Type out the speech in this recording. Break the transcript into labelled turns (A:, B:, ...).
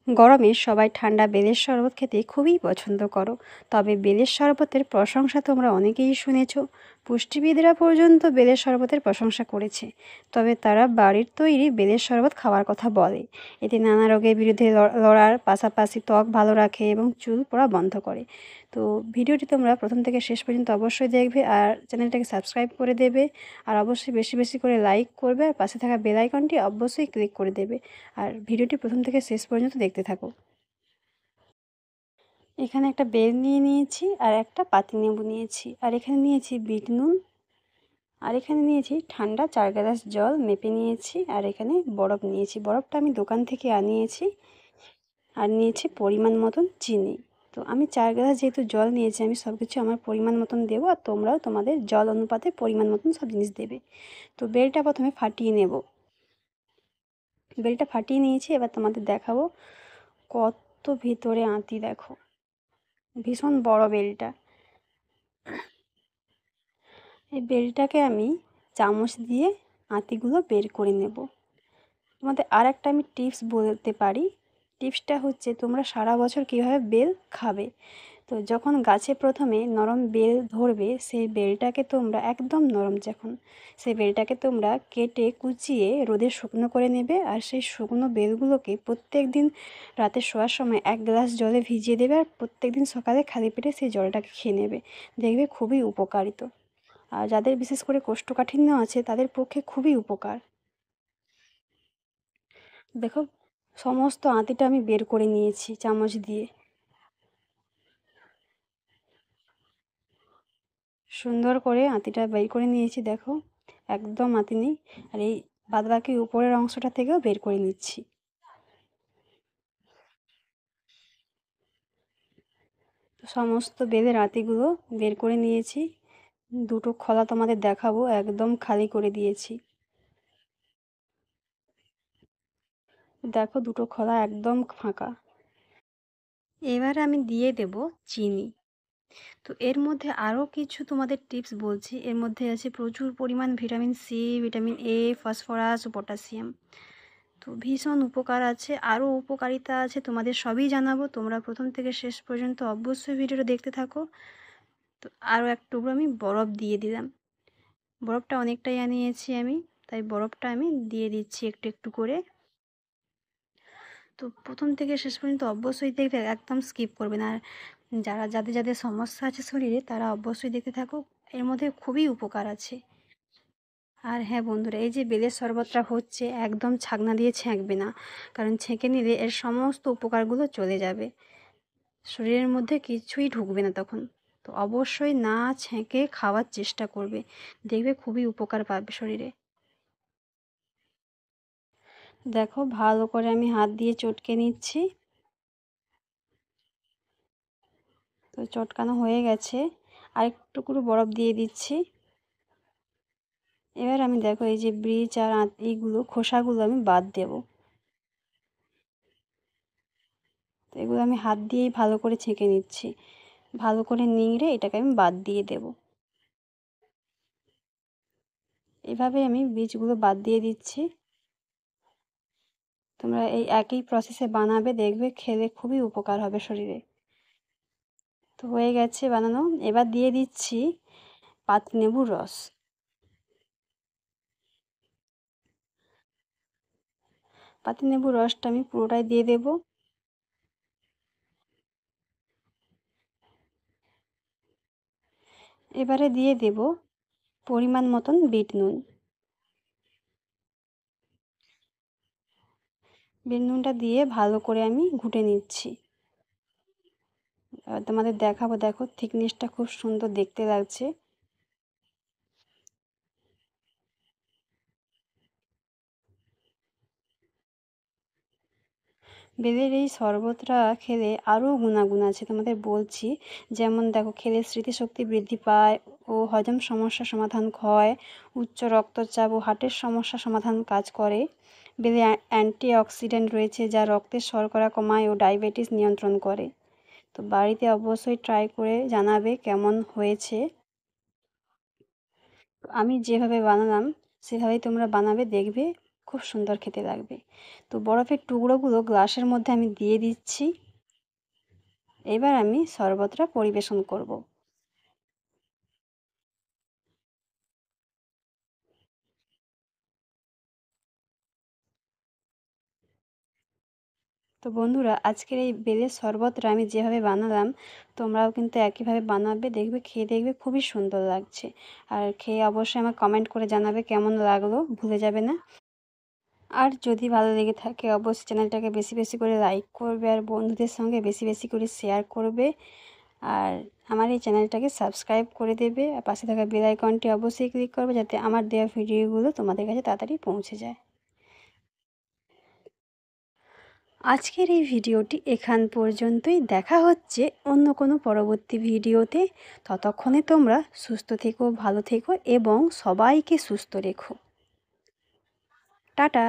A: গরমে সবাই ঠান্ডা বেলের শরবত খেতে খুবই পছন্দ করো। তবে বেলের শরবতের প্রশংসা তোমরা অনেকেই শুনেছ। পুষ্টিবিদরা পর্যন্ত বেলের শরবতের প্রশংসা করেছে। তবে তারা বাড়ির তৈরি বেলের শরবত খাওয়ার কথা বলে। এতে নানা রোগের বিরুদ্ধে লড়ার পাশাপাশি ত্বক ভালো রাখে এবং চুল পড়া বন্ধ করে। তো ভিডিওটি তোমরা প্রথম থেকে শেষ পর্যন্ত অবশ্যই দেখবে আর চ্যানেলটাকে সাবস্ক্রাইব করে দেবে। আর অবশ্যই বেশি বেশি করে লাইক করবে আর পাশে থাকা বেল আইকনটি অবশ্যই ক্লিক করে দেবে। আর ভিডিওটি প্রথম থেকে শেষ পর্যন্ত দেখতে থাকো। এখানে একটা বেল নিয়ে নিয়েছি আর একটা পাতিলেবু নিয়েছি আর এখানে নিয়েছি বিট নুন আর এখানে নিয়েছি ঠান্ডা 4 গ্লাস জল মেপে নিয়েছি আর এখানে বরফ নিয়েছি। বরফটা আমি দোকান থেকে আনিয়েছি আর নিয়েছি পরিমাণ মতন চিনি। তো আমি 4 গ্লাস যেহেতু জল নিয়েছি আমি সব কিছু আমার পরিমাণ মতন দেবো আর তোমরাও তোমাদের জল অনুপাতে পরিমাণ মতন সব জিনিস দেবে। তো বেলটা প্রথমে ফাটিয়ে নেব। বেলটা ফাটিয়ে নিয়েছি, এবার তোমাদের দেখাবো কত ভিতরে আঁতি। দেখো ভীষণ বড় বেলটা। এই বেলটাকে আমি চামচ দিয়ে আঁতিগুলো বের করে নেব। তোমাদের আর একটা আমি টিপস বলতে পারি। টিপসটা হচ্ছে তোমরা সারা বছর কীভাবে বেল খাবে। তো যখন গাছে প্রথমে নরম বেল ধরবে সেই বেলটাকে তোমরা একদম নরম যখন সেই বেলটাকে তোমরা কেটে কুচিয়ে রোদে শুকনো করে নেবে আর সেই শুকনো বেলগুলোকে প্রত্যেক দিন রাতে শোয়ার সময় 1 গ্লাস জলে ভিজিয়ে দেবে আর প্রত্যেক দিন সকালে খালি পেটে সেই জলটাকে খেয়ে নেবে। দেখবে খুবই উপকারিত। আর যাদের বিশেষ করে কোষ্ঠকাঠিন্য আছে তাদের পক্ষে খুবই উপকার। দেখো সমস্ত আঁতিটা আমি বের করে নিয়েছি চামচ দিয়ে। সুন্দর করে আঁতিটা বের করে নিয়েছি। দেখো একদম আঁতি নেই। আর এই বাদবাকি উপরের অংশটা থেকেও বের করে নিচ্ছি। তো সমস্ত বেলের আঁতিগুলো বের করে নিয়েছি। দুটো খোলা তোমাদের দেখাবো, একদম খালি করে দিয়েছি। দেখো দুটো খোলা একদম ফাঁকা। এবার আমি দিয়ে দেব চিনি। তো এর মধ্যে আরও কিছু তোমাদের টিপস বলছি। এর মধ্যে আছে প্রচুর পরিমাণ vitamin C, vitamin A, phosphorus ও পটাশিয়াম। তো ভীষণ উপকার আছে, আরও উপকারিতা আছে, তোমাদের সবই জানাবো। তোমরা প্রথম থেকে শেষ পর্যন্ত অবশ্যই ভিডিওটা দেখতে থাকো। তো আরও এক টুকরো আমি বরফ দিয়ে দিলাম। বরফটা অনেকটাই আনিয়েছি আমি, তাই বরফটা আমি দিয়ে দিচ্ছি একটু একটু করে। তো প্রথম থেকে শেষ পর্যন্ত অবশ্যই দেখবে, একদম স্কিপ করবে না। আর যাদের যাদের সমস্যা আছে শরীরে তারা অবশ্যই দেখতে থাকো, এর মধ্যে খুবই উপকার আছে। আর হ্যাঁ বন্ধুরা, এই যে বেলের শরবতটা হচ্ছে একদম ছাকনা দিয়ে ছেঁকবে না, কারণ ছেঁকে নিলে এর সমস্ত উপকারগুলো চলে যাবে, শরীরের মধ্যে কিছুই ঢুকবে না তখন। তো অবশ্যই না ছেঁকে খাওয়ার চেষ্টা করবে, দেখবে খুবই উপকার পাবে শরীরে। দেখো ভালো করে আমি হাত দিয়ে চটকে নিচ্ছি। তো চটকানো হয়ে গেছে, আর একটু টুকরো বরফ দিয়ে দিচ্ছি। এবার আমি দেখো এই যে বীজ আর এইগুলো খোসাগুলো আমি বাদ দেব। তো এগুলো আমি হাত দিয়েই ভালো করে ছেঁকে নিচ্ছি। ভালো করে নিংড়ে এটাকে আমি বাদ দিয়ে দেব। এভাবে আমি বীজগুলো বাদ দিয়ে দিচ্ছি। তোমরা এই একই প্রসেসে বানাবে, দেখবে খেলে খুবই উপকার হবে শরীরে। তো হয়ে গেছে বানানো, এবার দিয়ে দিচ্ছি পাতিলেবুর রস। পাতিলেবুর রসটা আমি পুরোটাই দিয়ে দেব। এবারে দিয়ে দেব পরিমাণ মতন বিট নুন। বিট নুনটা দিয়ে ভালো করে আমি ঘুটে নিচ্ছি। তোমাদের দেখাবো, দেখো থিকনেসটা খুব সুন্দর দেখতে লাগছে। বেলের এই শরবতটা খেলে আরও গুণাগুণ আছে তোমাদের বলছি। যেমন দেখো খেলে স্মৃতিশক্তি বৃদ্ধি পায় ও হজম সমস্যা সমাধান হয়, উচ্চ রক্তচাপ ও হার্টের সমস্যা সমাধান কাজ করে। বেলে অ্যান্টিঅক্সিডেন্ট রয়েছে যা রক্তের শর্করা কমায় ও ডায়াবেটিস নিয়ন্ত্রণ করে। তো বাড়িতে অবশ্যই ট্রাই করে জানাবে কেমন হয়েছে। আমি যেভাবে বানালাম সেভাবেই তোমরা বানাবে, দেখবে খুব সুন্দর খেতে লাগবে। তো বরফের টুকরোগুলো গ্লাসের মধ্যে আমি দিয়ে দিচ্ছি। এবার আমি শরবতটা পরিবেশন করব। তো বন্ধুরা, আজকের এই বেলের শরবতটা আমি যেভাবে বানালাম তোমরাও কিন্তু একইভাবে বানাবে, দেখবে খুবই সুন্দর লাগছে। আর খেয়ে অবশ্যই আমাকে কমেন্ট করে জানাবে কেমন লাগলো, ভুলে যাবে না। আর যদি ভালো লেগে থাকে অবশ্যই চ্যানেলটাকে বেশি বেশি করে লাইক করবে আর বন্ধুদের সঙ্গে বেশি বেশি করে শেয়ার করবে। আর আমার এই চ্যানেলটাকে সাবস্ক্রাইব করে দেবে আর পাশে থাকা বেল আইকনটি অবশ্যই ক্লিক করবে যাতে আমার দেওয়া ভিডিওগুলো তোমাদের কাছে তাড়াতাড়ি পৌঁছে যায়। আজকের এই ভিডিওটি এখান পর্যন্তই। দেখা হচ্ছে অন্য কোনো পরবর্তী ভিডিওতে। ততক্ষণে তোমরা সুস্থ থেকো, ভালো থেকো এবং সবাইকে সুস্থ রেখো। টাটা।